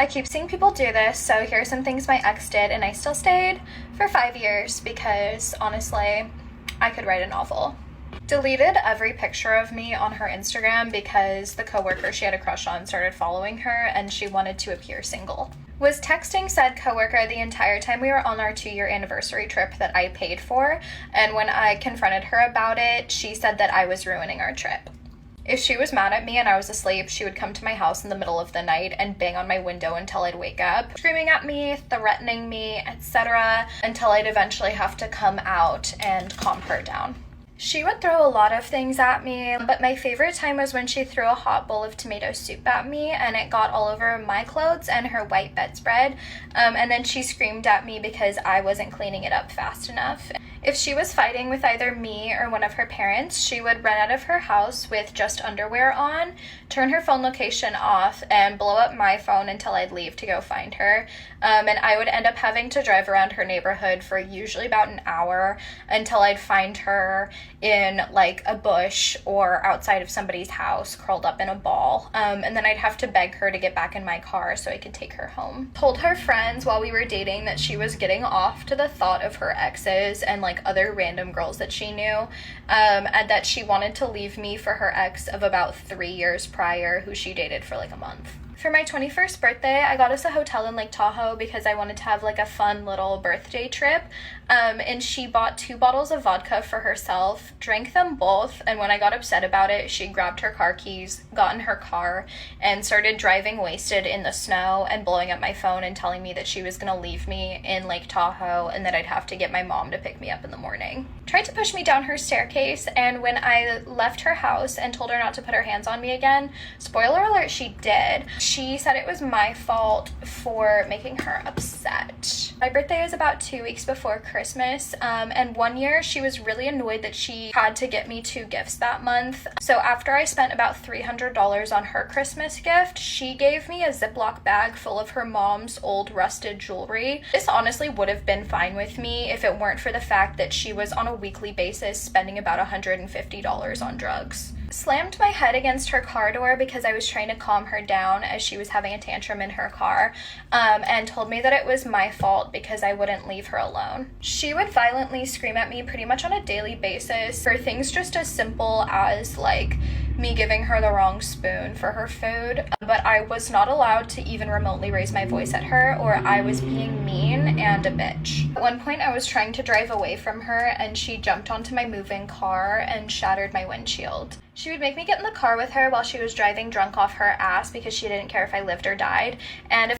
I keep seeing people do this, so here are some things my ex did, and I still stayed for 5 years because honestly, I could write a novel. Deleted every picture of me on her Instagram because the coworker she had a crush on started following her and she wanted to appear single. Was texting said coworker the entire time we were on our 2-year anniversary trip that I paid for, and when I confronted her about it, she said that I was ruining our trip. If she was mad at me and I was asleep, she would come to my house in the middle of the night and bang on my window until I'd wake up, screaming at me, threatening me, etc., until I'd eventually have to come out and calm her down. She would throw a lot of things at me, but my favorite time was when she threw a hot bowl of tomato soup at me and it got all over my clothes and her white bedspread, and then she screamed at me because I wasn't cleaning it up fast enough. If she was fighting with either me or one of her parents, she would run out of her house with just underwear on, turn her phone location off, and blow up my phone until I'd leave to go find her. And I would end up having to drive around her neighborhood for usually about an hour until I'd find her in like a bush or outside of somebody's house curled up in a ball. And then I'd have to beg her to get back in my car so I could take her home. Told her friends while we were dating that she was getting off to the thought of her exes and like other random girls that she knew, and that she wanted to leave me for her ex of about 3 years prior, who she dated for like a month. For my 21st birthday, I got us a hotel in Lake Tahoe because I wanted to have like a fun little birthday trip. And she bought 2 bottles of vodka for herself, drank them both, and when I got upset about it, she grabbed her car keys, got in her car, and started driving wasted in the snow and blowing up my phone and telling me that she was gonna leave me in Lake Tahoe and that I'd have to get my mom to pick me up in the morning. Tried to push me down her staircase, and when I left her house and told her not to put her hands on me again, spoiler alert, she did. She said it was my fault for making her upset. My birthday was about 2 weeks before Christmas, and one year she was really annoyed that she had to get me 2 gifts that month. So after I spent about $300 on her Christmas gift, she gave me a Ziploc bag full of her mom's old rusted jewelry. This honestly would have been fine with me if it weren't for the fact that she was on a weekly basis spending about $150 on drugs. Slammed my head against her car door because I was trying to calm her down as she was having a tantrum in her car, and told me that it was my fault because I wouldn't leave her alone. She would violently scream at me pretty much on a daily basis for things just as simple as like me giving her the wrong spoon for her food, but I was not allowed to even remotely raise my voice at her or I was being mean and a bitch. At one point I was trying to drive away from her and she jumped onto my moving car and shattered my windshield. She would make me get in the car with her while she was driving drunk off her ass because she didn't care if I lived or died, and if